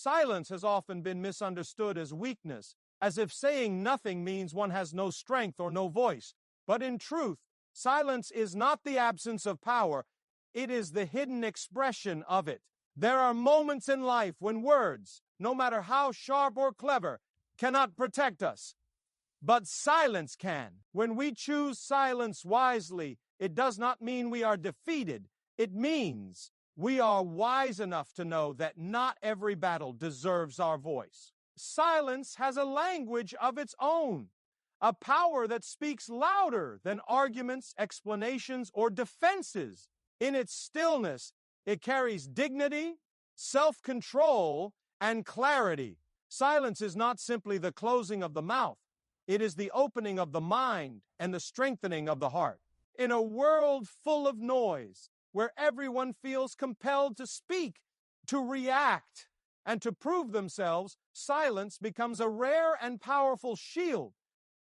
Silence has often been misunderstood as weakness, as if saying nothing means one has no strength or no voice. But in truth, silence is not the absence of power, it is the hidden expression of it. There are moments in life when words, no matter how sharp or clever, cannot protect us. But silence can. When we choose silence wisely, it does not mean we are defeated. It means we are wise enough to know that not every battle deserves our voice. Silence has a language of its own, a power that speaks louder than arguments, explanations, or defenses. In its stillness, it carries dignity, self-control, and clarity. Silence is not simply the closing of the mouth. It is the opening of the mind and the strengthening of the heart. In a world full of noise, where everyone feels compelled to speak, to react, and to prove themselves, silence becomes a rare and powerful shield.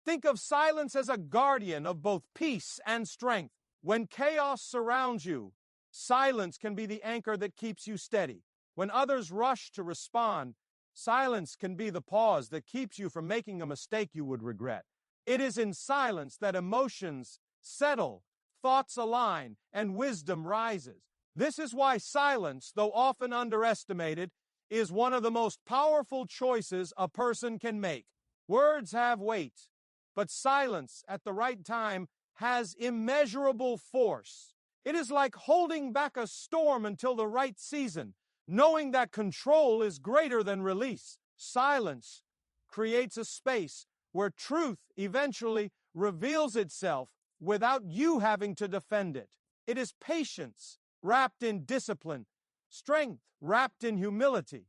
Think of silence as a guardian of both peace and strength. When chaos surrounds you, silence can be the anchor that keeps you steady. When others rush to respond, silence can be the pause that keeps you from making a mistake you would regret. It is in silence that emotions settle, thoughts align, and wisdom rises. This is why silence, though often underestimated, is one of the most powerful choices a person can make. Words have weight, but silence at the right time has immeasurable force. It is like holding back a storm until the right season, knowing that control is greater than release. Silence creates a space where truth eventually reveals itself without you having to defend it. It is patience wrapped in discipline, strength wrapped in humility,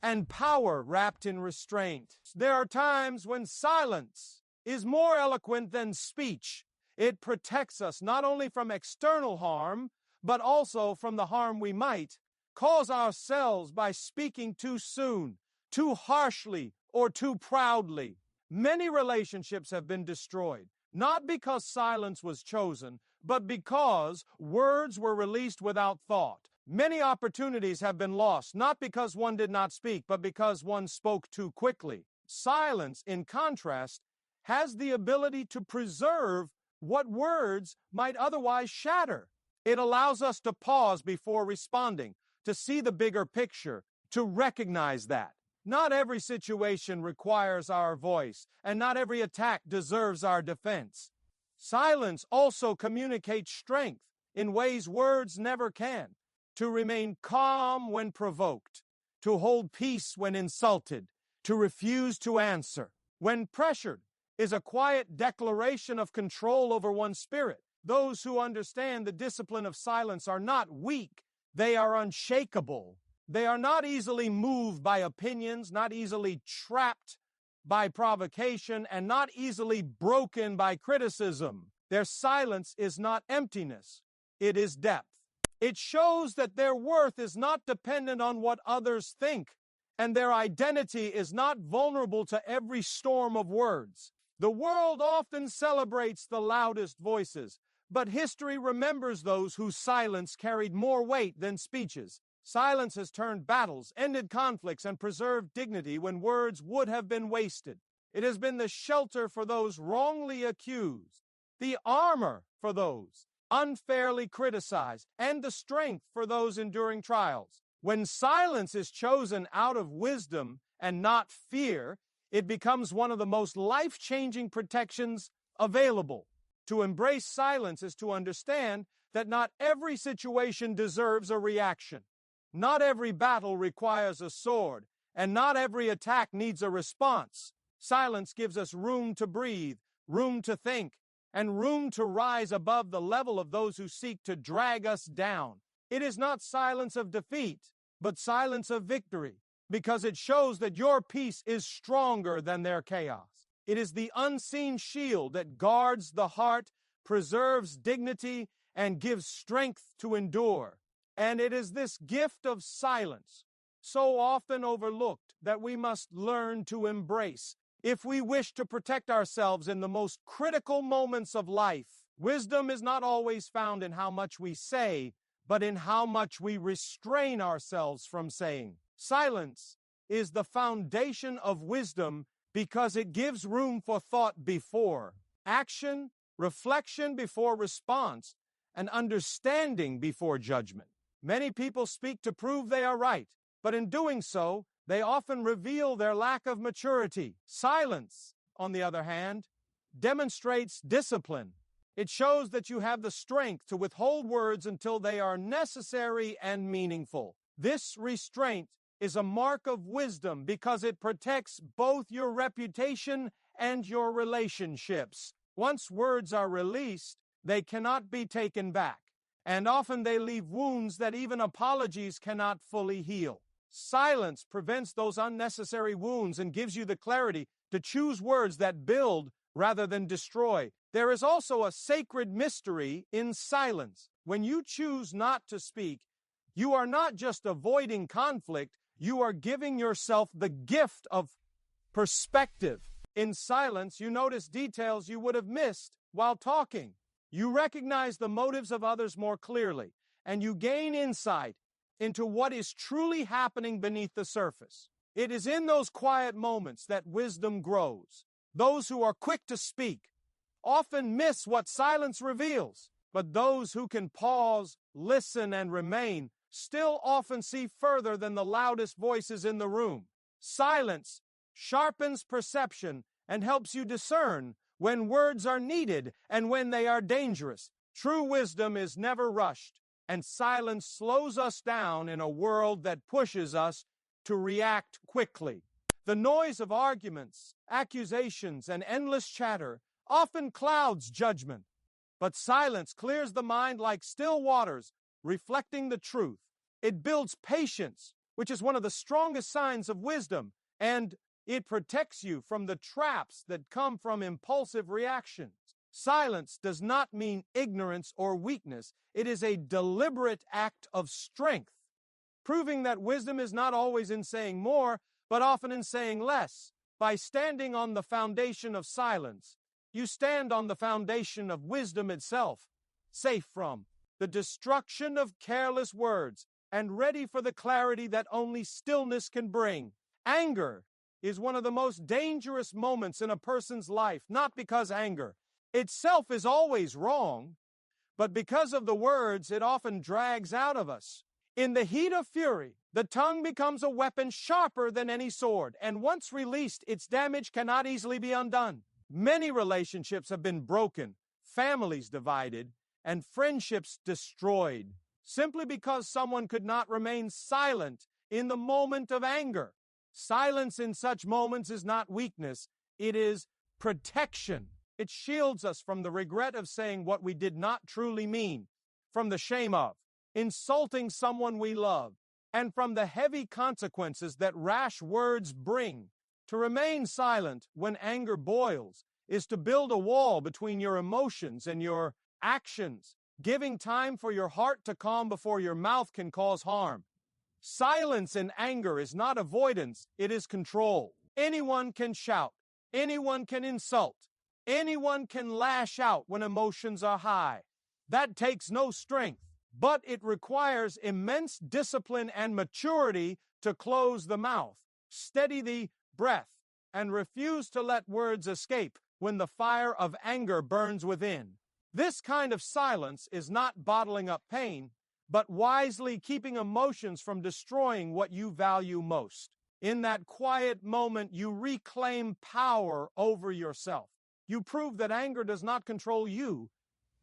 and power wrapped in restraint. There are times when silence is more eloquent than speech. It protects us not only from external harm, but also from the harm we might cause ourselves by speaking too soon, too harshly, or too proudly. Many relationships have been destroyed, not because silence was chosen, but because words were released without thought. Many opportunities have been lost, not because one did not speak, but because one spoke too quickly. Silence, in contrast, has the ability to preserve what words might otherwise shatter. It allows us to pause before responding, to see the bigger picture, to recognize that not every situation requires our voice, and not every attack deserves our defense. Silence also communicates strength in ways words never can. To remain calm when provoked, to hold peace when insulted, to refuse to answer when pressured, is a quiet declaration of control over one's spirit. Those who understand the discipline of silence are not weak, they are unshakable. They are not easily moved by opinions, not easily trapped by provocation, and not easily broken by criticism. Their silence is not emptiness, it is depth. It shows that their worth is not dependent on what others think, and their identity is not vulnerable to every storm of words. The world often celebrates the loudest voices, but history remembers those whose silence carried more weight than speeches. Silence has turned battles, ended conflicts, and preserved dignity when words would have been wasted. It has been the shelter for those wrongly accused, the armor for those unfairly criticized, and the strength for those enduring trials. When silence is chosen out of wisdom and not fear, it becomes one of the most life-changing protections available. To embrace silence is to understand that not every situation deserves a reaction. Not every battle requires a sword, and not every attack needs a response. Silence gives us room to breathe, room to think, and room to rise above the level of those who seek to drag us down. It is not silence of defeat, but silence of victory, because it shows that your peace is stronger than their chaos. It is the unseen shield that guards the heart, preserves dignity, and gives strength to endure. And it is this gift of silence, so often overlooked, that we must learn to embrace if we wish to protect ourselves in the most critical moments of life. Wisdom is not always found in how much we say, but in how much we restrain ourselves from saying. Silence is the foundation of wisdom because it gives room for thought before action, reflection before response, and understanding before judgment. Many people speak to prove they are right, but in doing so, they often reveal their lack of maturity. Silence, on the other hand, demonstrates discipline. It shows that you have the strength to withhold words until they are necessary and meaningful. This restraint is a mark of wisdom because it protects both your reputation and your relationships. Once words are released, they cannot be taken back, and often they leave wounds that even apologies cannot fully heal. Silence prevents those unnecessary wounds and gives you the clarity to choose words that build rather than destroy. There is also a sacred mystery in silence. When you choose not to speak, you are not just avoiding conflict, you are giving yourself the gift of perspective. In silence, you notice details you would have missed while talking. You recognize the motives of others more clearly, and you gain insight into what is truly happening beneath the surface. It is in those quiet moments that wisdom grows. Those who are quick to speak often miss what silence reveals, but those who can pause, listen, and remain still often see further than the loudest voices in the room. Silence sharpens perception and helps you discern when words are needed and when they are dangerous. True wisdom is never rushed, and silence slows us down in a world that pushes us to react quickly. The noise of arguments, accusations, and endless chatter often clouds judgment, but silence clears the mind like still waters, reflecting the truth. It builds patience, which is one of the strongest signs of wisdom, and it protects you from the traps that come from impulsive reactions. Silence does not mean ignorance or weakness. It is a deliberate act of strength, proving that wisdom is not always in saying more, but often in saying less. By standing on the foundation of silence, you stand on the foundation of wisdom itself, safe from the destruction of careless words and ready for the clarity that only stillness can bring. Anger is one of the most dangerous moments in a person's life, not because anger itself is always wrong, but because of the words it often drags out of us. In the heat of fury, the tongue becomes a weapon sharper than any sword, and once released, its damage cannot easily be undone. Many relationships have been broken, families divided, and friendships destroyed, simply because someone could not remain silent in the moment of anger. Silence in such moments is not weakness, it is protection. It shields us from the regret of saying what we did not truly mean, from the shame of insulting someone we love, and from the heavy consequences that rash words bring. To remain silent when anger boils is to build a wall between your emotions and your actions, giving time for your heart to calm before your mouth can cause harm. Silence in anger is not avoidance, it is control. Anyone can shout, anyone can insult, anyone can lash out when emotions are high. That takes no strength, but it requires immense discipline and maturity to close the mouth, steady the breath, and refuse to let words escape when the fire of anger burns within. This kind of silence is not bottling up pain, but wisely keeping emotions from destroying what you value most. In that quiet moment, you reclaim power over yourself. You prove that anger does not control you,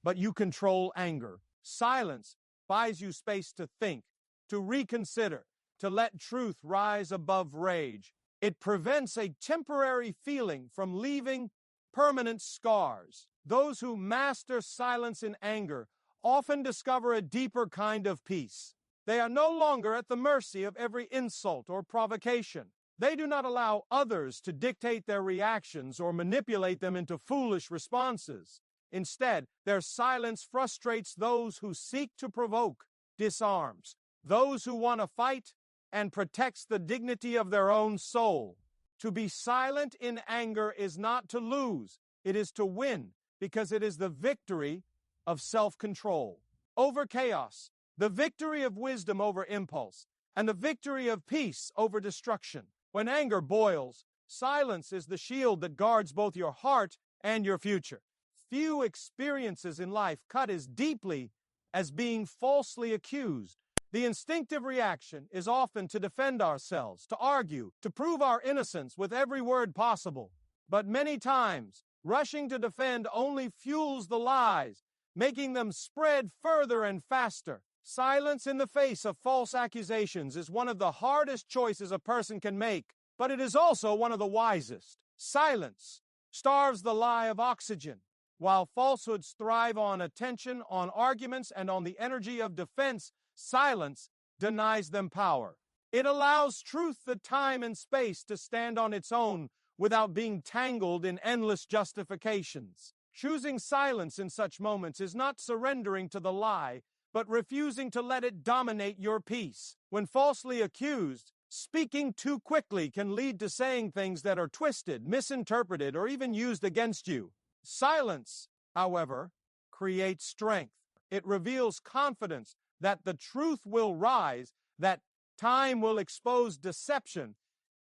but you control anger. Silence buys you space to think, to reconsider, to let truth rise above rage. It prevents a temporary feeling from leaving permanent scars. Those who master silence in anger often discover a deeper kind of peace. They are no longer at the mercy of every insult or provocation. They do not allow others to dictate their reactions or manipulate them into foolish responses. Instead, their silence frustrates those who seek to provoke, disarms those who want to fight, and protects the dignity of their own soul. To be silent in anger is not to lose, it is to win, because it is the victory of self-control over chaos, the victory of wisdom over impulse, and the victory of peace over destruction. When anger boils, silence is the shield that guards both your heart and your future. Few experiences in life cut as deeply as being falsely accused. The instinctive reaction is often to defend ourselves, to argue, to prove our innocence with every word possible. But many times, rushing to defend only fuels the lies, making them spread further and faster. Silence in the face of false accusations is one of the hardest choices a person can make, but it is also one of the wisest. Silence starves the lie of oxygen, while falsehoods thrive on attention, on arguments, and on the energy of defense. Silence denies them power. It allows truth the time and space to stand on its own without being tangled in endless justifications. Choosing silence in such moments is not surrendering to the lie, but refusing to let it dominate your peace. When falsely accused, speaking too quickly can lead to saying things that are twisted, misinterpreted, or even used against you. Silence, however, creates strength. It reveals confidence that the truth will rise, that time will expose deception,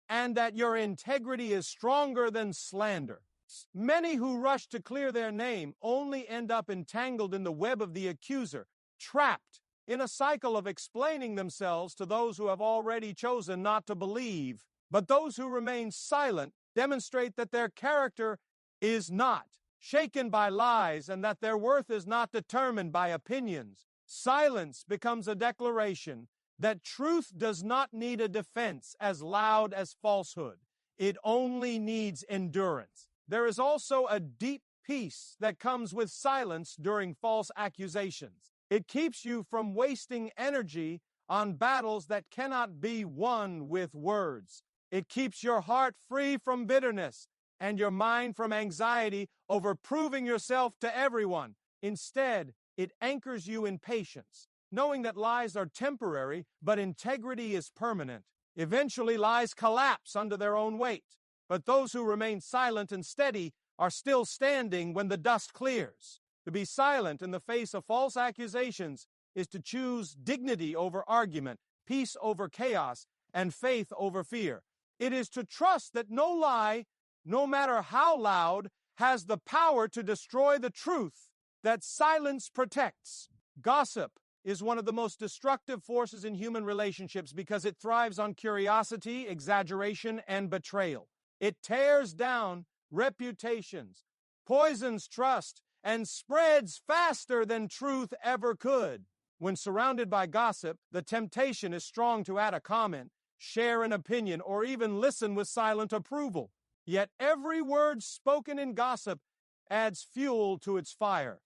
and that your integrity is stronger than slander. Many who rush to clear their name only end up entangled in the web of the accuser, trapped in a cycle of explaining themselves to those who have already chosen not to believe. But those who remain silent demonstrate that their character is not shaken by lies and that their worth is not determined by opinions. Silence becomes a declaration that truth does not need a defense as loud as falsehood. It only needs endurance. There is also a deep peace that comes with silence during false accusations. It keeps you from wasting energy on battles that cannot be won with words. It keeps your heart free from bitterness and your mind from anxiety over proving yourself to everyone. Instead, it anchors you in patience, knowing that lies are temporary, but integrity is permanent. Eventually, lies collapse under their own weight, but those who remain silent and steady are still standing when the dust clears. To be silent in the face of false accusations is to choose dignity over argument, peace over chaos, and faith over fear. It is to trust that no lie, no matter how loud, has the power to destroy the truth that silence protects. Gossip is one of the most destructive forces in human relationships because it thrives on curiosity, exaggeration, and betrayal. It tears down reputations, poisons trust, and spreads faster than truth ever could. When surrounded by gossip, the temptation is strong to add a comment, share an opinion, or even listen with silent approval. Yet every word spoken in gossip adds fuel to its fire.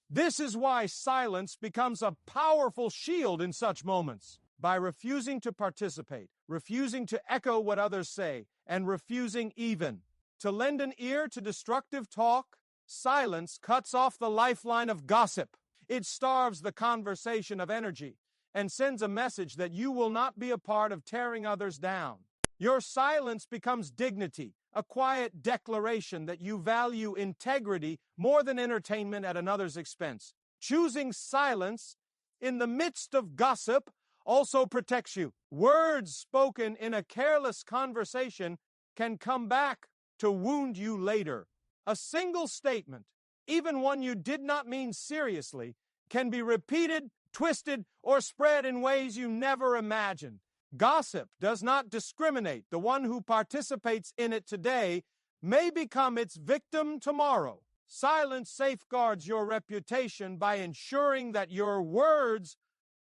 This is why silence becomes a powerful shield in such moments. By refusing to participate, refusing to echo what others say, and refusing even to lend an ear to destructive talk, silence cuts off the lifeline of gossip. It starves the conversation of energy and sends a message that you will not be a part of tearing others down. Your silence becomes dignity, a quiet declaration that you value integrity more than entertainment at another's expense. Choosing silence in the midst of gossip also protects you. Words spoken in a careless conversation can come back to wound you later. A single statement, even one you did not mean seriously, can be repeated, twisted, or spread in ways you never imagined. Gossip does not discriminate. The one who participates in it today may become its victim tomorrow. Silence safeguards your reputation by ensuring that your words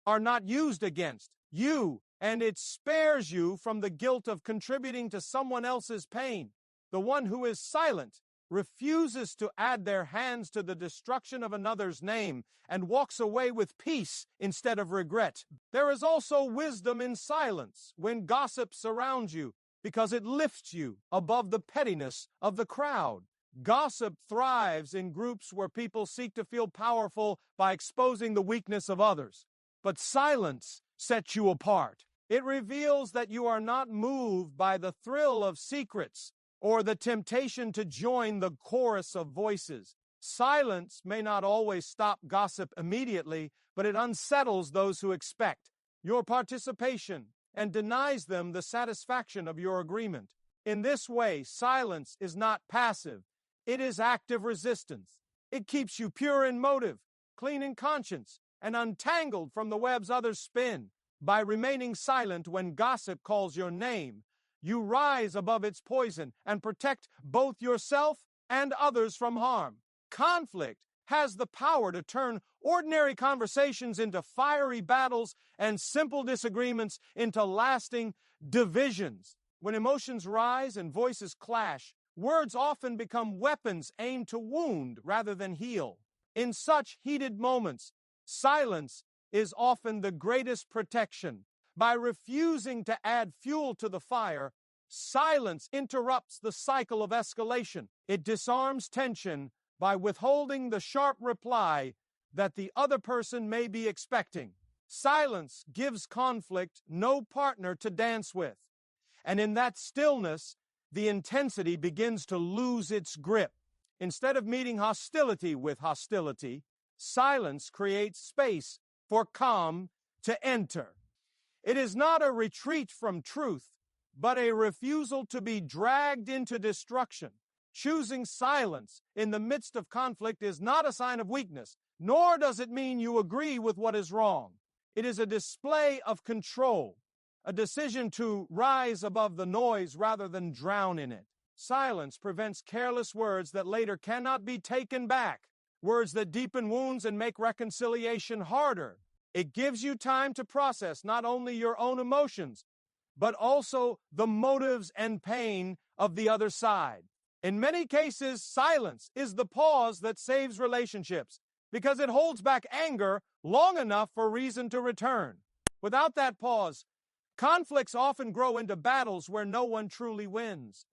are not used against you, and it spares you from the guilt of contributing to someone else's pain. The one who is silent refuses to add their hands to the destruction of another's name and walks away with peace instead of regret. There is also wisdom in silence when gossip surrounds you because it lifts you above the pettiness of the crowd. Gossip thrives in groups where people seek to feel powerful by exposing the weakness of others. But silence sets you apart. It reveals that you are not moved by the thrill of secrets or the temptation to join the chorus of voices. Silence may not always stop gossip immediately, but it unsettles those who expect. your participation and denies them the satisfaction of your agreement. In this way, silence is not passive. It is active resistance. It keeps you pure in motive, clean in conscience, and untangled from the webs others spin. By remaining silent when gossip calls your name, you rise above its poison and protect both yourself and others from harm. Conflict has the power to turn ordinary conversations into fiery battles and simple disagreements into lasting divisions. When emotions rise and voices clash, words often become weapons aimed to wound rather than heal. In such heated moments, silence is often the greatest protection. By refusing to add fuel to the fire, silence interrupts the cycle of escalation. It disarms tension by withholding the sharp reply that the other person may be expecting. Silence gives conflict no partner to dance with. And in that stillness, the intensity begins to lose its grip. Instead of meeting hostility with hostility, silence creates space for calm to enter. It is not a retreat from truth, but a refusal to be dragged into destruction. Choosing silence in the midst of conflict is not a sign of weakness, nor does it mean you agree with what is wrong. It is a display of control, a decision to rise above the noise rather than drown in it. Silence prevents careless words that later cannot be taken back, words that deepen wounds and make reconciliation harder. It gives you time to process not only your own emotions, but also the motives and pain of the other side. In many cases, silence is the pause that saves relationships because it holds back anger long enough for reason to return. Without that pause, conflicts often grow into battles where no one truly wins.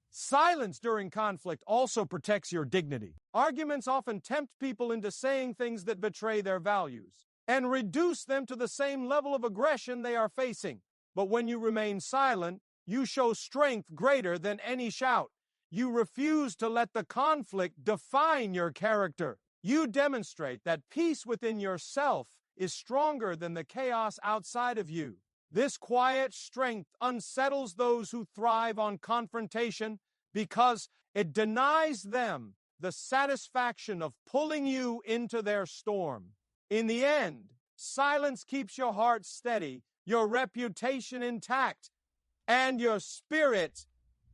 Silence during conflict also protects your dignity. Arguments often tempt people into saying things that betray their values and reduce them to the same level of aggression they are facing. But when you remain silent, you show strength greater than any shout. You refuse to let the conflict define your character. You demonstrate that peace within yourself is stronger than the chaos outside of you. This quiet strength unsettles those who thrive on confrontation because it denies them the satisfaction of pulling you into their storm. In the end, silence keeps your heart steady, your reputation intact, and your spirit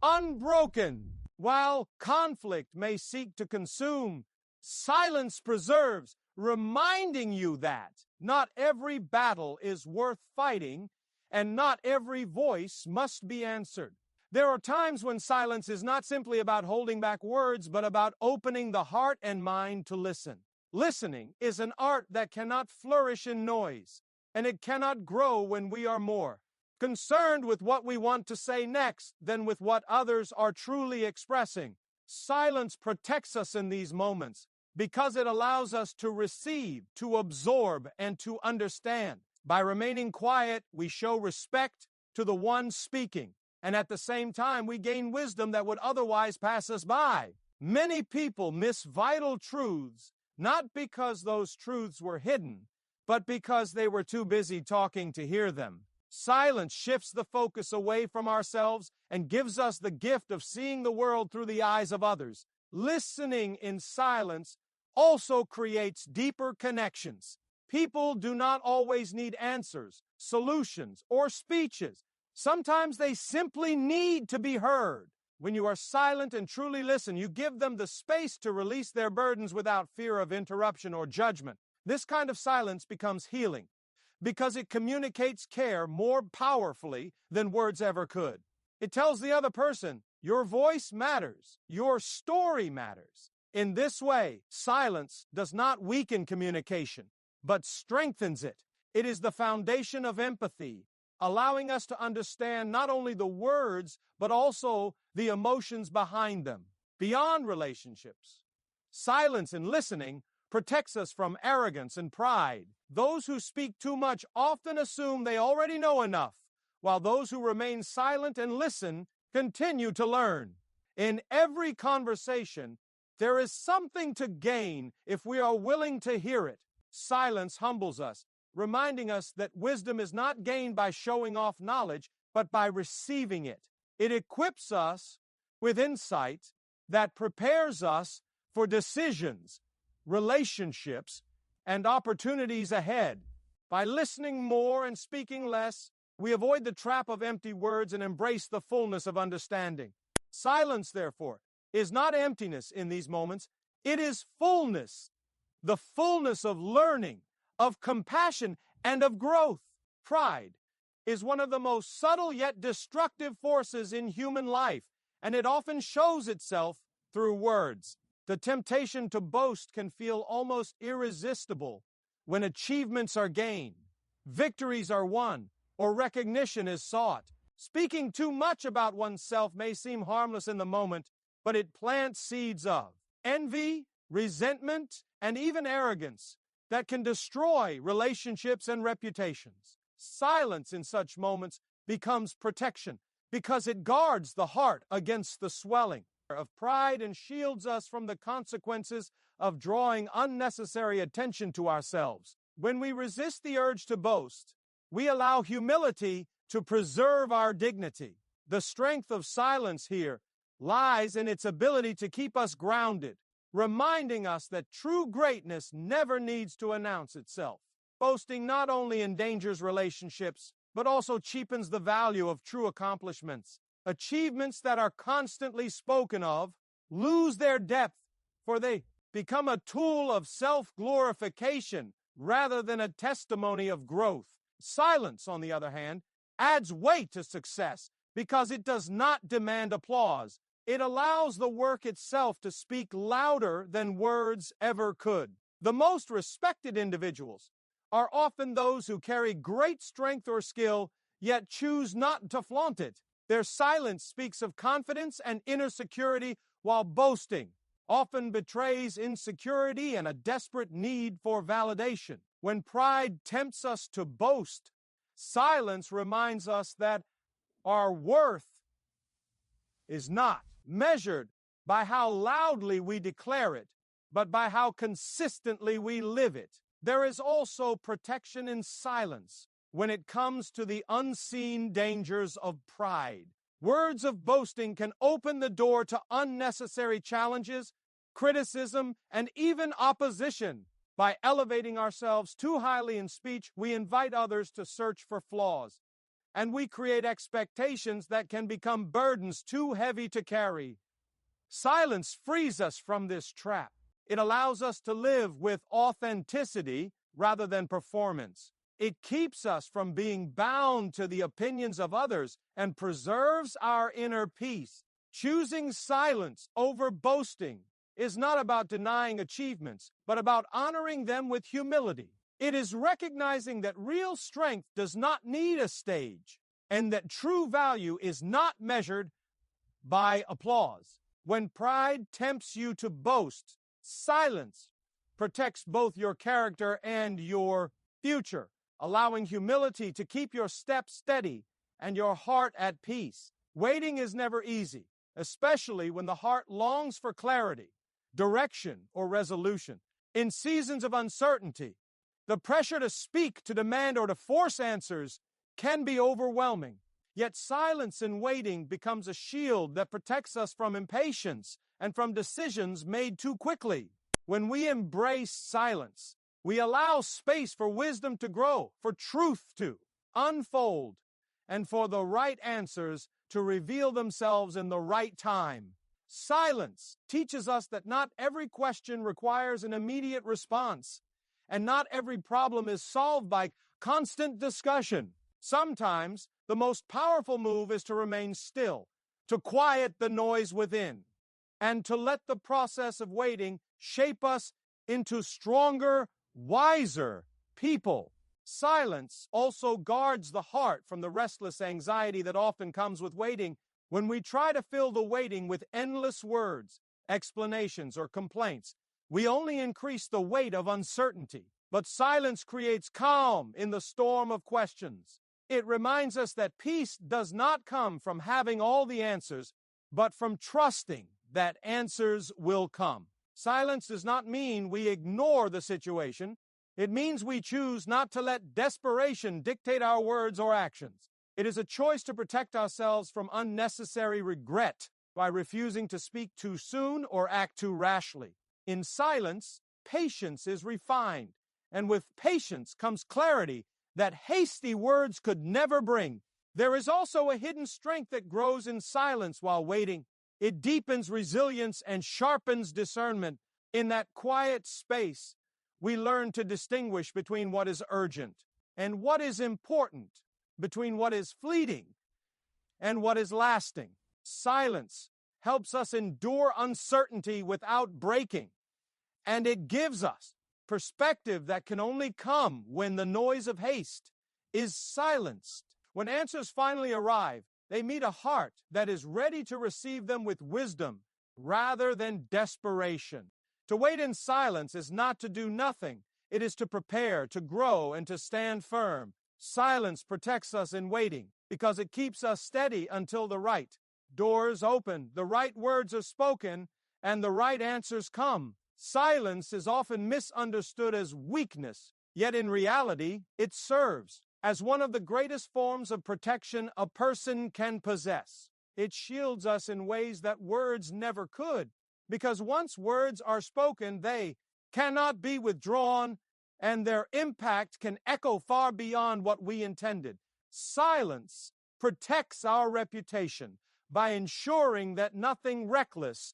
unbroken. While conflict may seek to consume, silence preserves, reminding you that not every battle is worth fighting and not every voice must be answered. There are times when silence is not simply about holding back words, but about opening the heart and mind to listen. Listening is an art that cannot flourish in noise, and it cannot grow when we are more concerned with what we want to say next than with what others are truly expressing. Silence protects us in these moments because it allows us to receive, to absorb, and to understand. By remaining quiet, we show respect to the one speaking, and at the same time, we gain wisdom that would otherwise pass us by. Many people miss vital truths, not because those truths were hidden, but because they were too busy talking to hear them. Silence shifts the focus away from ourselves and gives us the gift of seeing the world through the eyes of others. Listening in silence also creates deeper connections. People do not always need answers, solutions, or speeches. Sometimes they simply need to be heard. When you are silent and truly listen, you give them the space to release their burdens without fear of interruption or judgment. This kind of silence becomes healing because it communicates care more powerfully than words ever could. It tells the other person, your voice matters, your story matters. In this way, silence does not weaken communication, but strengthens it. It is the foundation of empathy, allowing us to understand not only the words, but also the emotions behind them. Beyond relationships, silence and listening protects us from arrogance and pride. Those who speak too much often assume they already know enough, while those who remain silent and listen continue to learn. In every conversation, there is something to gain if we are willing to hear it. Silence humbles us reminding us that wisdom is not gained by showing off knowledge, but by receiving it. It equips us with insight that prepares us for decisions, relationships, and opportunities ahead. By listening more and speaking less, we avoid the trap of empty words and embrace the fullness of understanding. Silence, therefore, is not emptiness in these moments. It is fullness, the fullness of learning, of compassion, and of growth. Pride is one of the most subtle yet destructive forces in human life, and it often shows itself through words. The temptation to boast can feel almost irresistible when achievements are gained, victories are won, or recognition is sought. Speaking too much about oneself may seem harmless in the moment, but it plants seeds of envy, resentment, and even arrogance that can destroy relationships and reputations. Silence in such moments becomes protection because it guards the heart against the swelling of pride and shields us from the consequences of drawing unnecessary attention to ourselves. When we resist the urge to boast, we allow humility to preserve our dignity. The strength of silence here lies in its ability to keep us grounded, reminding us that true greatness never needs to announce itself. Boasting not only endangers relationships, but also cheapens the value of true accomplishments. Achievements that are constantly spoken of lose their depth, for they become a tool of self-glorification rather than a testimony of growth. Silence, on the other hand, adds weight to success because it does not demand applause. It allows the work itself to speak louder than words ever could. The most respected individuals are often those who carry great strength or skill, yet choose not to flaunt it. Their silence speaks of confidence and inner security, while boasting often betrays insecurity and a desperate need for validation. When pride tempts us to boast, silence reminds us that our worth is not measured by how loudly we declare it, but by how consistently we live it. There is also protection in silence when it comes to the unseen dangers of pride. Words of boasting can open the door to unnecessary challenges, criticism, and even opposition. By elevating ourselves too highly in speech, we invite others to search for flaws, and we create expectations that can become burdens too heavy to carry. Silence frees us from this trap. It allows us to live with authenticity rather than performance. It keeps us from being bound to the opinions of others and preserves our inner peace. Choosing silence over boasting is not about denying achievements, but about honoring them with humility. It is recognizing that real strength does not need a stage, and that true value is not measured by applause. When pride tempts you to boast, silence protects both your character and your future, allowing humility to keep your steps steady and your heart at peace. Waiting is never easy, especially when the heart longs for clarity, direction, or resolution. In seasons of uncertainty, the pressure to speak, to demand, or to force answers can be overwhelming. Yet silence in waiting becomes a shield that protects us from impatience and from decisions made too quickly. When we embrace silence, we allow space for wisdom to grow, for truth to unfold, and for the right answers to reveal themselves in the right time. Silence teaches us that not every question requires an immediate response, and not every problem is solved by constant discussion. Sometimes the most powerful move is to remain still, to quiet the noise within, and to let the process of waiting shape us into stronger, wiser people. Silence also guards the heart from the restless anxiety that often comes with waiting. When we try to fill the waiting with endless words, explanations, or complaints, we only increase the weight of uncertainty. But silence creates calm in the storm of questions. It reminds us that peace does not come from having all the answers, but from trusting that answers will come. Silence does not mean we ignore the situation, It means we choose not to let desperation dictate our words or actions. It is a choice to protect ourselves from unnecessary regret by refusing to speak too soon or act too rashly. In silence, patience is refined, and with patience comes clarity that hasty words could never bring. There is also a hidden strength that grows in silence while waiting. It deepens resilience and sharpens discernment. In that quiet space, we learn to distinguish between what is urgent and what is important, between what is fleeting and what is lasting. Silence helps us endure uncertainty without breaking, and it gives us perspective that can only come when the noise of haste is silenced. When answers finally arrive, they meet a heart that is ready to receive them with wisdom rather than desperation. To wait in silence is not to do nothing. It is to prepare, to grow, and to stand firm. Silence protects us in waiting because it keeps us steady until the right doors open, the right words are spoken, and the right answers come. Silence is often misunderstood as weakness, yet in reality, it serves as one of the greatest forms of protection a person can possess. It shields us in ways that words never could, because once words are spoken, they cannot be withdrawn, and their impact can echo far beyond what we intended. Silence protects our reputation by ensuring that nothing reckless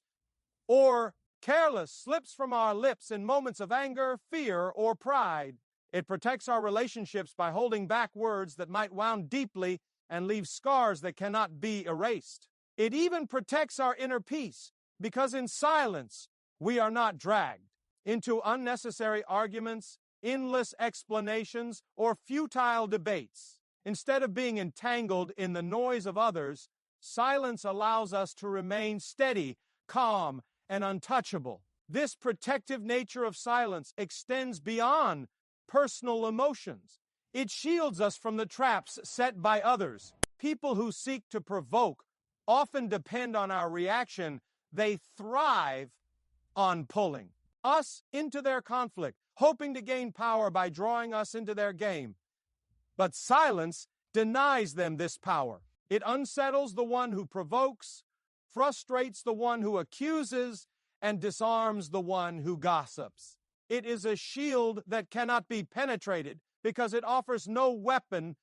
or careless slips from our lips in moments of anger, fear, or pride. It protects our relationships by holding back words that might wound deeply and leave scars that cannot be erased. It even protects our inner peace, because in silence, we are not dragged into unnecessary arguments, endless explanations, or futile debates. Instead of being entangled in the noise of others, silence allows us to remain steady, calm, and untouchable. This protective nature of silence extends beyond personal emotions. It shields us from the traps set by others. People who seek to provoke often depend on our reaction. They thrive on pulling us into their conflict, hoping to gain power by drawing us into their game. But silence denies them this power. It unsettles the one who provokes, frustrates the one who accuses, and disarms the one who gossips. It is a shield that cannot be penetrated because it offers no weapon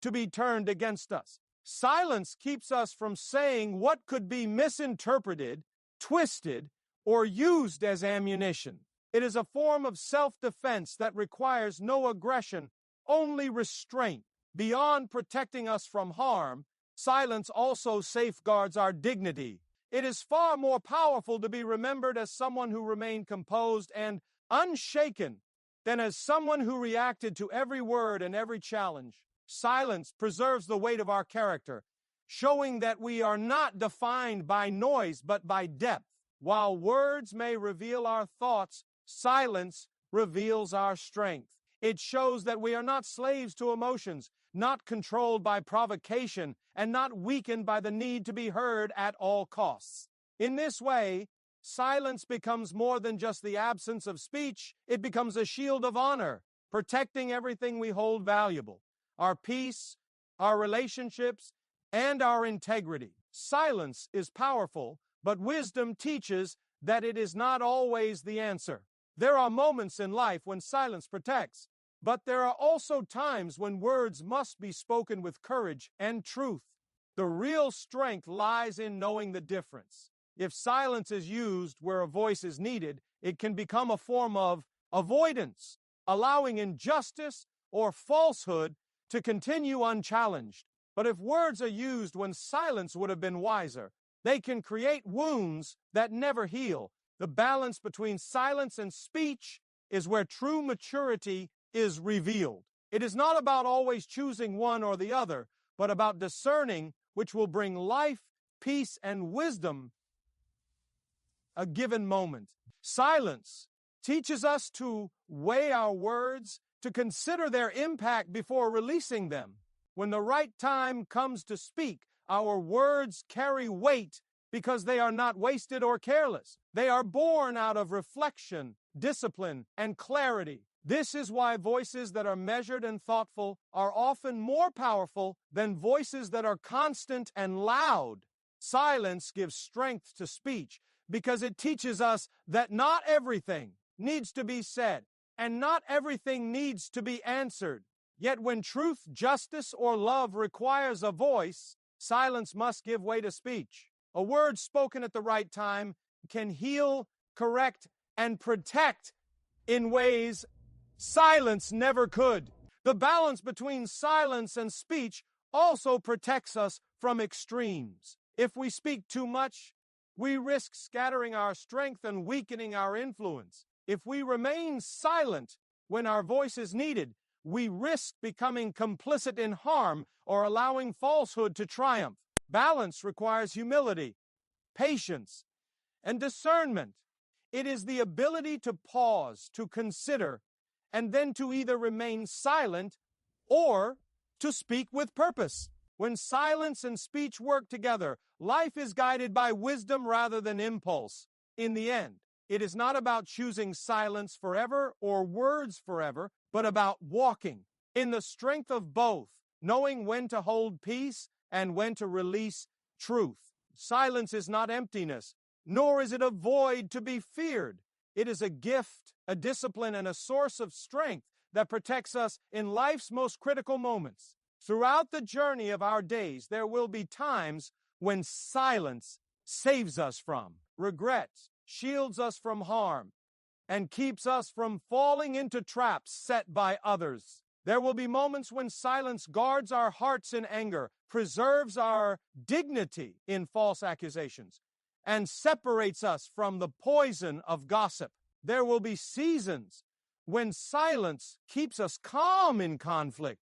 to be turned against us. Silence keeps us from saying what could be misinterpreted, twisted, or used as ammunition. It is a form of self-defense that requires no aggression, only restraint. Beyond protecting us from harm, silence also safeguards our dignity. It is far more powerful to be remembered as someone who remained composed and unshaken than as someone who reacted to every word and every challenge. Silence preserves the weight of our character, showing that we are not defined by noise but by depth. While words may reveal our thoughts, silence reveals our strength. It shows that we are not slaves to emotions, not controlled by provocation, and not weakened by the need to be heard at all costs. In this way, silence becomes more than just the absence of speech. It becomes a shield of honor, protecting everything we hold valuable: our peace, our relationships, and our integrity. Silence is powerful, but wisdom teaches that it is not always the answer. There are moments in life when silence protects, but there are also times when words must be spoken with courage and truth. The real strength lies in knowing the difference. If silence is used where a voice is needed, it can become a form of avoidance, allowing injustice or falsehood to continue unchallenged. But if words are used when silence would have been wiser, they can create wounds that never heal. The balance between silence and speech is where true maturity is revealed. It is not about always choosing one or the other, but about discerning which will bring life, peace, and wisdom a given moment. Silence teaches us to weigh our words, to consider their impact before releasing them. When the right time comes to speak, our words carry weight because they are not wasted or careless. They are born out of reflection, discipline, and clarity. This is why voices that are measured and thoughtful are often more powerful than voices that are constant and loud. Silence gives strength to speech because it teaches us that not everything needs to be said and not everything needs to be answered. Yet when truth, justice, or love requires a voice, silence must give way to speech. A word spoken at the right time can heal, correct, and protect in ways silence never could. The balance between silence and speech also protects us from extremes. If we speak too much, we risk scattering our strength and weakening our influence. If we remain silent when our voice is needed, we risk becoming complicit in harm or allowing falsehood to triumph. Balance requires humility, patience, and discernment. It is the ability to pause, to consider, and then to either remain silent or to speak with purpose. When silence and speech work together, life is guided by wisdom rather than impulse. In the end, it is not about choosing silence forever or words forever, but about walking in the strength of both, knowing when to hold peace and when to release truth. Silence is not emptiness, nor is it a void to be feared. It is a gift, a discipline, and a source of strength that protects us in life's most critical moments. Throughout the journey of our days, there will be times when silence saves us from regret, shields us from harm, and keeps us from falling into traps set by others. There will be moments when silence guards our hearts in anger, preserves our dignity in false accusations, and separates us from the poison of gossip. There will be seasons when silence keeps us calm in conflict,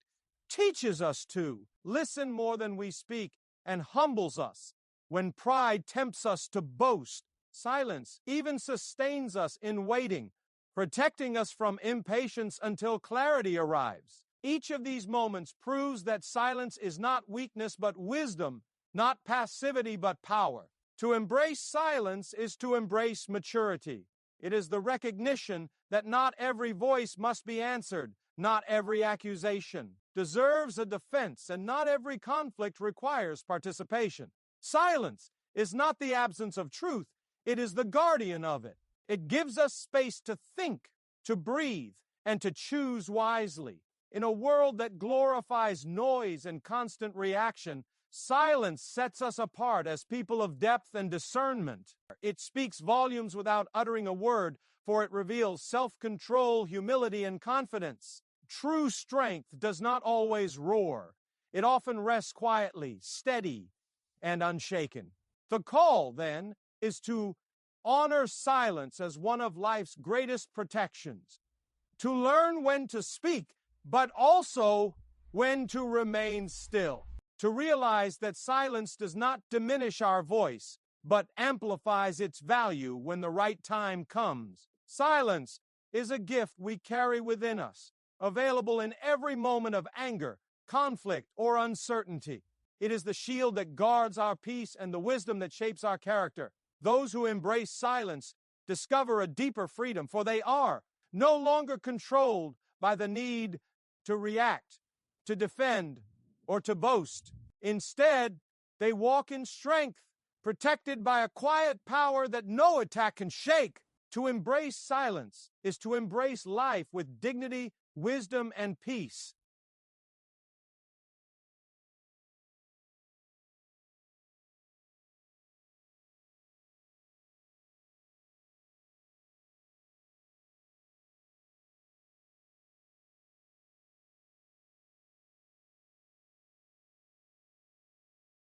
teaches us to listen more than we speak, and humbles us. When pride tempts us to boast, silence even sustains us in waiting, protecting us from impatience until clarity arrives. Each of these moments proves that silence is not weakness but wisdom, not passivity but power. To embrace silence is to embrace maturity. It is the recognition that not every voice must be answered, not every accusation deserves a defense, and not every conflict requires participation. Silence is not the absence of truth, it is the guardian of it. It gives us space to think, to breathe, and to choose wisely. In a world that glorifies noise and constant reaction, silence sets us apart as people of depth and discernment. It speaks volumes without uttering a word, for it reveals self-control, humility, and confidence. True strength does not always roar. It often rests quietly, steady, and unshaken. The call, then, is to honor silence as one of life's greatest protections, to learn when to speak, but also when to remain still, to realize that silence does not diminish our voice, but amplifies its value when the right time comes. Silence is a gift we carry within us, available in every moment of anger, conflict, or uncertainty. It is the shield that guards our peace and the wisdom that shapes our character. Those who embrace silence discover a deeper freedom, for they are no longer controlled by the need to react, to defend, or to boast. Instead, they walk in strength, protected by a quiet power that no attack can shake. To embrace silence is to embrace life with dignity, wisdom, and peace.